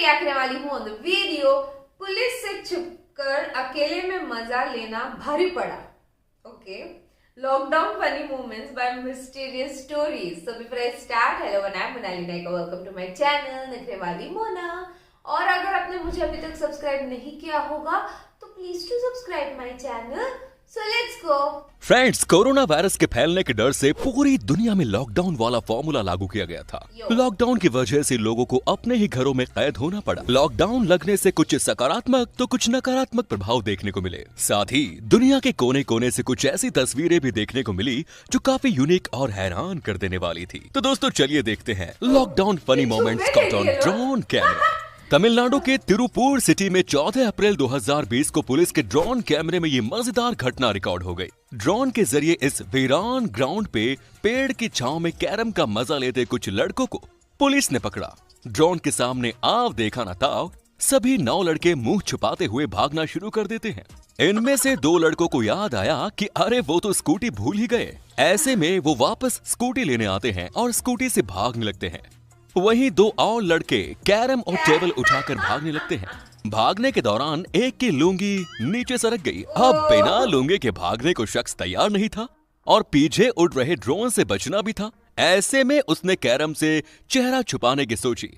React करने वाली हूँ ऑन द वीडियो। पुलिस से छुपकर अकेले में मजा लेना भारी पड़ा। Okay, lockdown funny moments by mysterious stories. So before I start, hello I am Monali Nayaka, welcome to my channel Nakhre Wali Mona. और अगर आपने मुझे अभी तक सब्सक्राइब नहीं किया होगा तो please to subscribe my channel. So let's go. Friends, corona virus के फैलने के डर से पूरी दुनिया में लॉकडाउन वाला फॉर्मूला लागू किया गया था। लॉकडाउन की वजह से लोगों को अपने ही घरों में कैद होना पड़ा। लॉकडाउन लगने से कुछ सकारात्मक तो कुछ नकारात्मक प्रभाव देखने को मिले। साथ ही दुनिया के कोने कोने से कुछ ऐसी तस्वीरें भी देखने को मिली जो काफी यूनिक और हैरान कर देने वाली थी। तो दोस्तों चलिए देखते हैं lockdown funny moments caught on drone camera. Tamil Nadu के तिरुपुर सिटी में 14 अप्रैल 2020 को पुलिस के ड्रोन कैमरे में ये मजेदार घटना रिकॉर्ड हो गई। ड्रोन के जरिए इस वीरान ग्राउंड पे पेड़ की छांव में कैरम का मजा लेते कुछ लड़कों को पुलिस ने पकड़ा। ड्रोन के सामने आव देखा न ताव, सभी 9 लड़के मुंह छुपाते हुए भागना शुरू कर देते हैं। इनमें से 2 लड़कों को याद आया कि अरे वो तो स्कूटी भूल ही गए। ऐसे में वो वापस स्कूटी लेने आते हैं और स्कूटी से भागने लगते हैं। वहीं 2 और लड़के कैरम और टेबल उठाकर भागने लगते हैं। भागने के दौरान एक की लुंगी नीचे सरक गई। अब बिना लुंगी के भागने को शख्स तैयार नहीं था और पीछे उड़ रहे ड्रोन से बचना भी था। ऐसे में उसने कैरम से चेहरा छुपाने की सोची।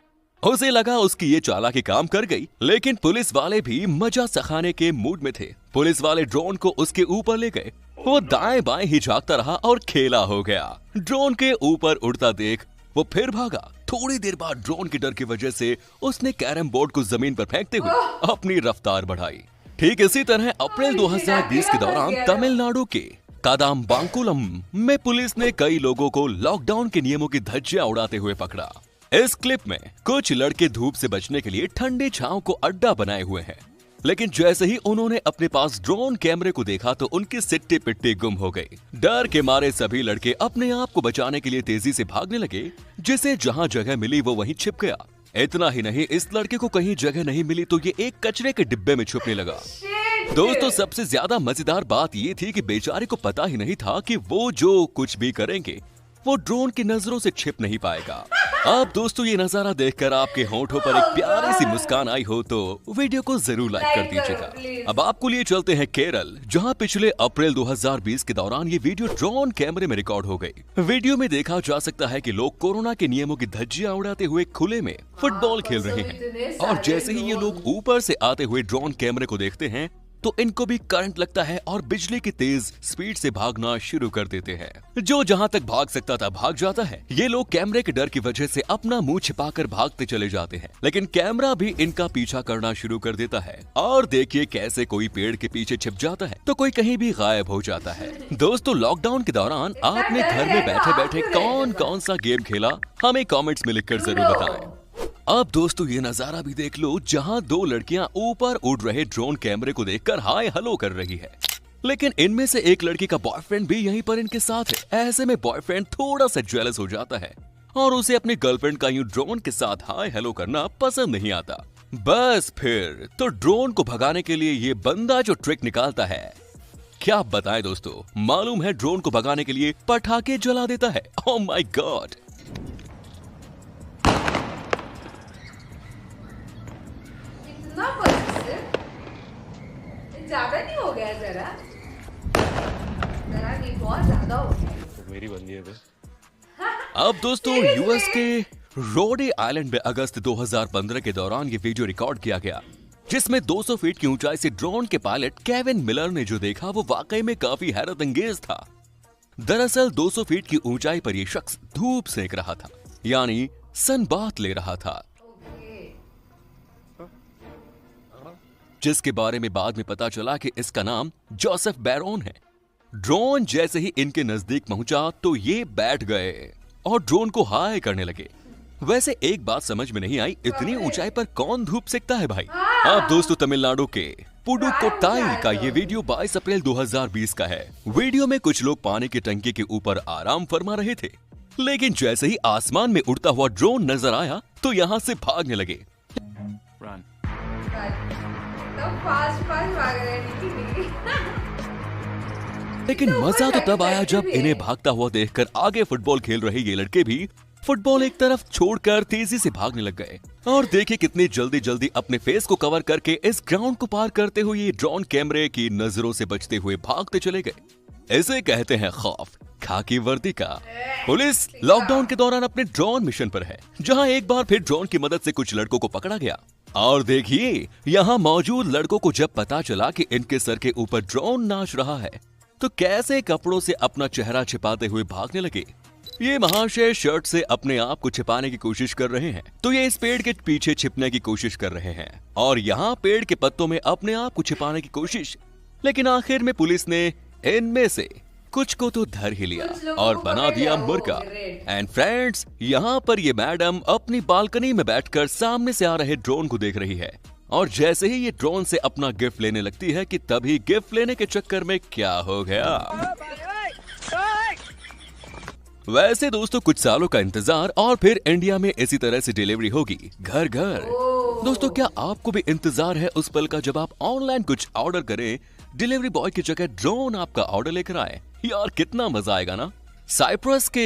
उसे लगा उसकी ये चालाकी काम कर गई, लेकिन पुलिस वाले भी मजा सखाने के मूड में थे। पुलिस वाले ड्रोन को उसके ऊपर ले गए। वो दाएं बाएं ही झांकता रहा और खेला हो गया। ड्रोन के ऊपर उड़ता देख वो फिर भागा। थोड़ी देर बाद ड्रोन के डर की वजह से उसने कैरम बोर्ड को जमीन पर फेंकते हुए अपनी रफ्तार बढ़ाई। ठीक इसी तरह अप्रैल 2020 के दौरान तमिलनाडु के कादाम्बाकुलम में पुलिस ने कई लोगों को लॉकडाउन के नियमों की धज्जियां उड़ाते हुए पकड़ा। इस क्लिप में कुछ लड़के धूप से बचने के लिए ठंडी छांव को अड्डा बनाए हुए हैं, लेकिन जैसे ही उन्होंने अपने पास ड्रोन कैमरे को देखा तो उनकी सिट्टी पिट्टी गुम हो गई। डर के मारे सभी लड़के अपने आप को बचाने के लिए तेजी से भागने लगे। जिसे जहां जगह मिली वो वहीं छिप गया। इतना ही नहीं, इस लड़के को कहीं जगह नहीं मिली तो ये एक कचरे के डिब्बे में छुपने लगा। दोस्तों सबसे ज्यादा मजेदार बात ये थी कि बेचारे को पता ही नहीं था कि वो जो कुछ भी करेंगे वो ड्रोन की नजरों से छिप नहीं पाएगा। अब दोस्तों ये नजारा देखकर आपके होंठों पर एक प्यारी सी मुस्कान आई हो तो वीडियो को जरूर लाइक कर दीजिएगा। अब आपको लिए चलते हैं केरल, जहां पिछले अप्रैल 2020 के दौरान ये वीडियो ड्रोन कैमरे में रिकॉर्ड हो गई। वीडियो में देखा जा सकता है कि लोग कोरोना के नियमों की धज्जियां उड़ाते हुए खुले में फुटबॉल खेल रहे हैं। और जैसे ही ये लोग ऊपर से आते हुए ड्रोन कैमरे को देखते हैं तो इनको भी करंट लगता है और बिजली की तेज स्पीड से भागना शुरू कर देते हैं। जो जहां तक भाग सकता था भाग जाता है। ये लोग कैमरे के डर की वजह से अपना मुंह छिपाकर भागते चले जाते हैं, लेकिन कैमरा भी इनका पीछा करना शुरू कर देता है। और देखिए कैसे कोई पेड़ के पीछे छिप जाता है तो कोई कहीं भी गायब हो जाता है। दोस्तों लॉकडाउन के दौरान आपने घर में बैठे बैठे कौन कौन सा गेम खेला, हमें कॉमेंट्स में लिखकर जरूर बताएं। अब दोस्तों ये नजारा भी देख लो, जहां 2 लड़कियां ऊपर उड़ रहे ड्रोन कैमरे को देखकर हाय हेलो कर रही है, लेकिन इनमें से एक लड़की का बॉयफ्रेंड भी यहीं पर इनके साथ है। ऐसे में बॉयफ्रेंड थोड़ा सा जेलस हो जाता है और उसे अपनी गर्लफ्रेंड का यूं ड्रोन के साथ हाय हेलो करना पसंद नहीं आता। बस फिर तो ड्रोन को भगाने के लिए ये बंदा जो ट्रिक निकालता है, क्या बताएं दोस्तों, मालूम है ड्रोन को भगाने के लिए पटाखे जला देता है। Oh my God. ज्यादा नहीं हो गया? जरा नहीं, बहुत ज्यादा हो गया। तो मेरी बंदी है बस। अब दोस्तों यूएस के रोडे आइलैंड में अगस्त 2015 के दौरान ये वीडियो रिकॉर्ड किया गया, जिसमें 200 फीट की ऊंचाई से ड्रोन के पायलट केविन मिलर ने जो देखा वो वाकई में काफी हैरत अंगेज था। दरअसल 200 फीट की ऊंचाई पर ये शख्स धूप सेक रहा था, यानी सनबाथ ले रहा था, जिसके बारे में बाद में पता चला कि इसका नाम जोसेफ बैरोन है। ड्रोन जैसे ही इनके नजदीक पहुंचा तो ये बैठ गए और ड्रोन को हाय करने लगे। वैसे एक बात समझ में नहीं आई, इतनी ऊंचाई पर कौन धूप सेकता है भाई। अब दोस्तों तमिलनाडु के पुडुकोट्टाई का ये वीडियो 22 अप्रैल 2020 का है। वीडियो में कुछ लोग पानी की टंकी के ऊपर आराम फरमा रहे थे, लेकिन जैसे ही आसमान में उड़ता हुआ ड्रोन नजर आया तो यहाँ से भागने लगे। फास्ट भाग रहे हैं। लेकिन मजा तो तब आया जब इन्हें भागता हुआ देखकर आगे फुटबॉल खेल रहे ये लड़के भी फुटबॉल एक तरफ छोड़कर तेजी से भागने लग गए और देखिए कितनी जल्दी जल्दी अपने फेस को कवर करके इस ग्राउंड को पार करते हुए ये ड्रोन कैमरे की नजरों से बचते हुए भागते चले गए। इसे कहते हैं खौफ खाकी वर्दी का। पुलिस लॉकडाउन के दौरान अपने ड्रोन मिशन पर है, जहां एक बार फिर ड्रोन की मदद से कुछ लड़कों को पकड़ा गया। और देखिए यहाँ मौजूद लड़कों को जब पता चला कि इनके सर के ऊपर ड्रोन नाच रहा है तो कैसे कपड़ों से अपना चेहरा छिपाते हुए भागने लगे। ये महाशय शर्ट से अपने आप को छिपाने की कोशिश कर रहे हैं तो ये इस पेड़ के पीछे छिपने की कोशिश कर रहे हैं और यहाँ पेड़ के पत्तों में अपने आप को छिपाने की कोशिश। लेकिन आखिर में पुलिस ने इनमें से कुछ को तो धर ही लिया और बना दिया मुर्गा। एंड फ्रेंड्स, यहाँ पर ये मैडम अपनी बालकनी में बैठकर सामने से आ रहे ड्रोन को देख रही है और जैसे ही ये ड्रोन से अपना गिफ्ट लेने लगती है कि तभी गिफ्ट लेने के चक्कर में क्या हो गया। वैसे दोस्तों कुछ सालों का इंतजार और फिर इंडिया में इसी तरह से डिलीवरी होगी घर घर। दोस्तों क्या आपको भी इंतजार है उस पल का जब आप ऑनलाइन कुछ ऑर्डर करें, डिलीवरी बॉय की जगह ड्रोन आपका ऑर्डर लेकर आए। यार कितना मजा आएगा ना। साइप्रस के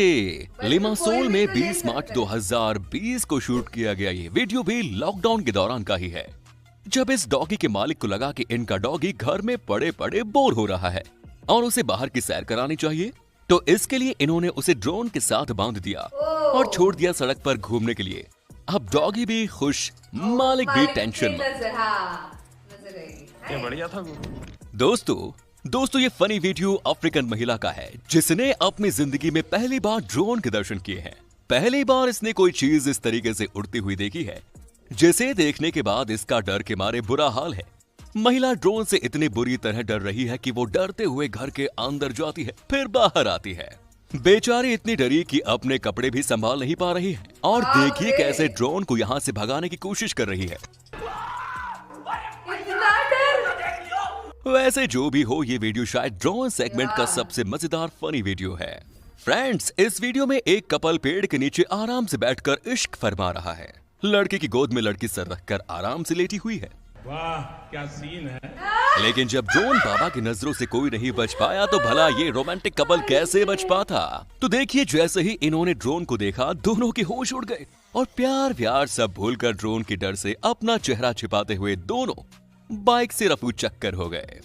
लिमासोल में 20 मार्च 2020 को शूट किया गया ये वीडियो भी लॉकडाउन के दौरान का ही है, जब इस डॉगी के मालिक को लगा कि इनका डॉगी घर में पड़े पड़े बोर हो रहा है और उसे बाहर की सैर करानी चाहिए, तो इसके लिए इन्होंने उसे ड्रोन के साथ बांध दिया और छोड़ दिया सड़क पर घूमने के लिए। अब डॉगी भी खुश, मालिक भी टेंशन में। ये बढ़िया था। दोस्तों ये फनी वीडियो अफ्रीकन महिला का है जिसने अपनी जिंदगी में पहली बार ड्रोन के दर्शन किए हैं। पहली बार इसने कोई चीज इस तरीके से उड़ती हुई देखी है जिसे देखने के बाद इसका डर के मारे बुरा हाल है। महिला ड्रोन से इतनी बुरी तरह डर रही है कि वो डरते हुए घर के अंदर जाती है फिर बाहर आती है। बेचारी इतनी डरी कि अपने कपड़े भी संभाल नहीं पा रही है और देखिए कैसे ड्रोन को यहाँ से भगाने की कोशिश कर रही है। वैसे जो भी हो ये वीडियो शायद ड्रोन सेगमेंट का सबसे मजेदार फनी वीडियो है। फ्रेंड्स इस वीडियो में एक कपल पेड़ के नीचे आराम से बैठकर इश्क फरमा रहा है। लड़के की गोद में लड़की सर रखकर आराम से लेटी हुई है। वाह क्या सीन है। लेकिन जब ड्रोन बाबा की नजरों से कोई नहीं बच पाया तो भला ये रोमांटिक कपल कैसे बच पाता। तो देखिए जैसे ही इन्होंने ड्रोन को देखा दोनों के होश उड़ गए और प्यार व्यार सब भूलकर ड्रोन के डर से अपना चेहरा छिपाते हुए दोनों बाइक से रफू चक्कर हो गए।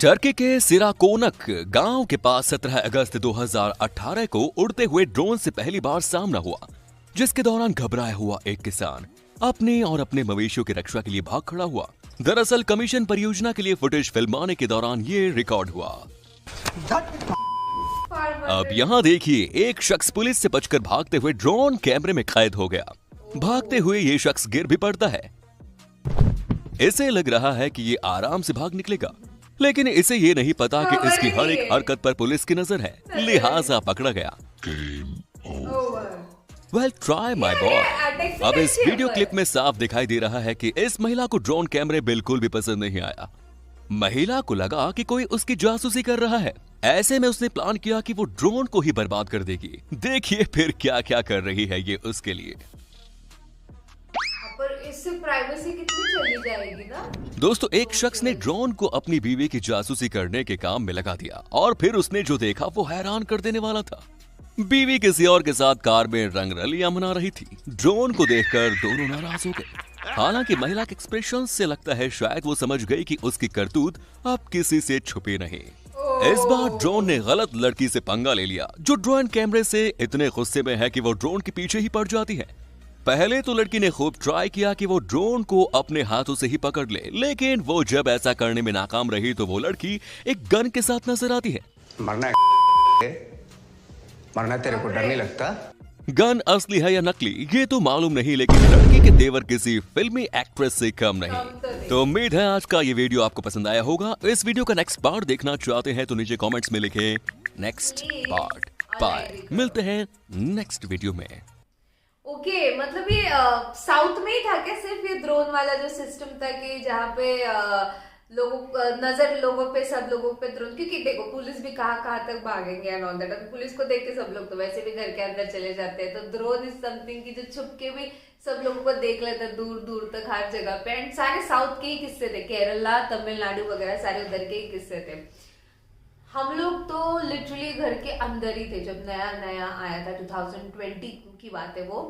टर्की के सिराकोनक गांव के पास 17 अगस्त 2018 को उड़ते हुए ड्रोन से पहली बार सामना हुआ, जिसके दौरान घबराया हुआ एक किसान अपने और अपने मवेशियों की रक्षा के लिए भाग खड़ा हुआ। दरअसल कमीशन परियोजना के लिए फुटेज फिल्माने के दौरान ये रिकॉर्ड हुआ। अब यहाँ देखिए एक शख्स पुलिस से बचकर भागते हुए ड्रोन कैमरे में कैद हो गया। भागते हुए ये शख्स गिर भी पड़ता है। इसे लग रहा है कि ये आराम से भाग निकलेगा, लेकिन इसे ये नहीं पता कि इसकी हर एक हरकत पर पुलिस की नजर है, लिहाजा पकड़ा गया। Well try my boy. अब इस वीडियो क्लिप में साफ दिखाई दे रहा है कि इस महिला को ड्रोन कैमरे बिल्कुल भी पसंद नहीं आया। महिला को लगा कि कोई उसकी जासूसी कर रहा है। ऐसे में उसने प्लान किया कि वो ड्रोन को ही बर्बाद कर देगी। देखिए फिर क्या क्या कर रही है ये उसके लिए। पर इससे प्राइवेसी कितनी चली जाएगी ना। दोस्तों एक शख्स ने ड्रोन को अपनी बीवी की जासूसी करने के काम में लगा दिया और फिर उसने जो देखा वो हैरान कर देने वाला था। बीवी किसी और के साथ कार में रंगरलियां मना रही थी। ड्रोन को देखकर दोनों नाराज हो गए। हालांकि महिला के एक्सप्रेशन से लगता है शायद वो समझ गई कि उसकी करतूत अब किसी से छुपी नहीं। इस बार ड्रोन ने गलत लड़की से पंगा ले लिया, जो ड्रोन कैमरे से इतने गुस्से में है कि वो ड्रोन के पीछे ही पड़ जाती है। पहले तो लड़की ने खूब ट्राई किया कि वो ड्रोन को अपने हाथों से ही पकड़ ले, लेकिन वो जब ऐसा करने में नाकाम रही तो वो लड़की एक गन के साथ नजर आती है। मरना तेरे को डर नहीं लगता? गन असली है या नकली ये तो मालूम नहीं, लेकिन लड़की के तेवर किसी फिल्मी एक्ट्रेस से कम नहीं। तो उम्मीद है आज का ये वीडियो आपको पसंद आया होगा। इस वीडियो का नेक्स्ट पार्ट देखना चाहते हैं तो नीचे कमेंट्स में लिखें नेक्स्ट पार्ट। बाय, मिलते हैं नेक्स्ट वीडियो में। ओके मतलब ये साउथ में ही था क्या सिर्फ ये ड्रोन वाला जो सिस्टम था कि जहाँ पे नजर लोगों पे सब लोगों पे ड्रोन, क्योंकि देखो पुलिस भी कहाँ तक भागेंगे एंड ऑल दैट। पुलिस को देख के सब लोग तो वैसे भी घर के अंदर चले जाते हैं, तो ड्रोन इज समथिंग की जो छुप के भी सब लोगों को देख लेते हैं दूर दूर तक हर जगह पे। एंड सारे साउथ के ही किस्से थे, केरला तमिलनाडु वगैरह सारे उधर के ही किस्से थे। हम लोग तो लिटरली घर के अंदर ही थे जब नया नया आया था, 2020 की बात है वो।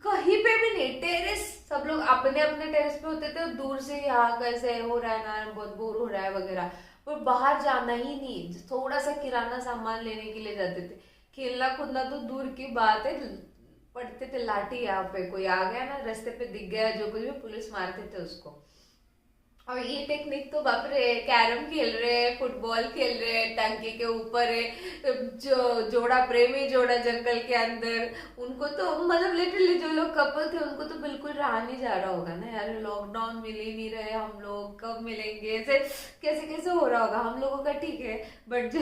कहीं पे भी नहीं, टेरेस, सब लोग अपने अपने टेरेस पे होते थे, दूर से यहाँ कैसे हो रहा है ना, बहुत बोर हो रहा है वगैरह, पर बाहर जाना ही नहीं। थोड़ा सा किराना सामान लेने के लिए जाते थे, खेलना कूदना तो दूर की बात है। पढ़ते थे लाठी, यहाँ पे कोई आ गया ना रास्ते पे दिख गया जो कुछ भी, पुलिस मारते थे उसको। और ये टेक्निक तो बाप रे, कैरम खेल रहे हैं, फुटबॉल खेल रहे हैं, टंकी के ऊपर है, जो जोड़ा प्रेमी जोड़ा जंगल के अंदर, उनको तो मतलब लिटरली जो लोग कपल थे उनको तो बिल्कुल रहा नहीं जा रहा होगा ना यार, लॉकडाउन मिल ही नहीं रहे, हम लोग कब मिलेंगे, ऐसे कैसे कैसे हो रहा होगा। हम लोगों का ठीक है, बट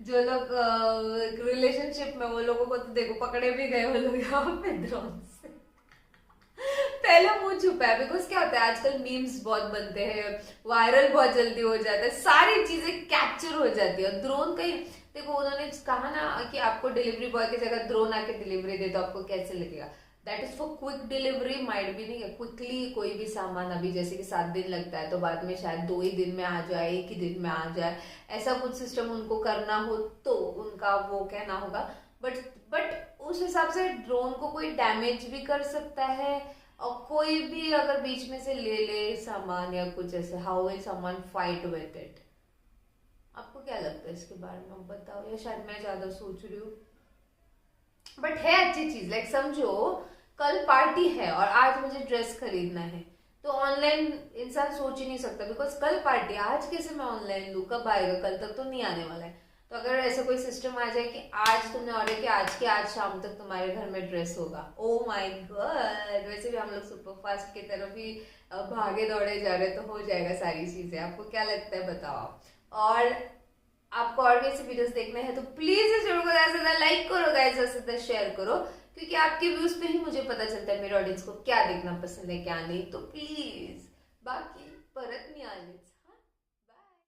जो लोग रिलेशनशिप में, वो लोगों को तो देखो पकड़े भी गए वो लोग यहाँ पे ड्रोन से। पहले मुंह छुपा है, बिकॉज क्या होता है आजकल मीम्स बहुत बनते हैं, वायरल बहुत जल्दी हो जाता है, सारी चीजें कैप्चर हो जाती है। ड्रोन कहीं देखो, उन्होंने कहा ना कि आपको डिलीवरी बॉय की जगह ड्रोन आके डिलीवरी दे तो आपको कैसे लगेगा। That is for quick delivery, might भी नहीं है क्विकली कोई भी सामान, अभी जैसे कि 7 दिन लगता है तो बाद में शायद 2 ही दिन में आ जाए, 1 ही दिन में आ जाए, ऐसा कुछ सिस्टम उनको करना हो तो उनका वो कहना होगा। बट उस हिसाब से ड्रोन को कोई डैमेज भी कर सकता है, और कोई भी अगर बीच में से ले सामान या कुछ ऐसे, how will someone fight with it. आपको क्या लगता है इसके बारे में, बताओ, या शायद मैं ज्यादा सोच रही हूँ। बट है अच्छी चीज, लाइक समझो कल पार्टी है और आज मुझे ड्रेस खरीदना है, तो ऑनलाइन इंसान सोच ही नहीं सकता, बिकॉज कल पार्टी, आज कैसे मैं ऑनलाइन लूँ, कब आएगा, कल तक तो नहीं आने वाला है। तो अगर ऐसा कोई सिस्टम आ जाए कि आज तुमने ऑर्डर किया, आज के आज शाम तक तुम्हारे घर में ड्रेस होगा, ओ माय गॉड। वैसे भी हम लोग सुपरफास्ट की तरफ ही भागे दौड़े जा रहे, तो हो जाएगा सारी चीजें। आपको क्या लगता है बताओ। और आपको और भी ऐसे वीडियोस देखने हैं तो प्लीज इस वीडियो को ज्यादा से ज्यादा लाइक करो गाइस, ज्यादा से ज्यादा शेयर करो, क्योंकि आपके व्यूज पे ही मुझे पता चलता है मेरे ऑडियंस को क्या देखना पसंद है क्या नहीं। तो प्लीज, बाकी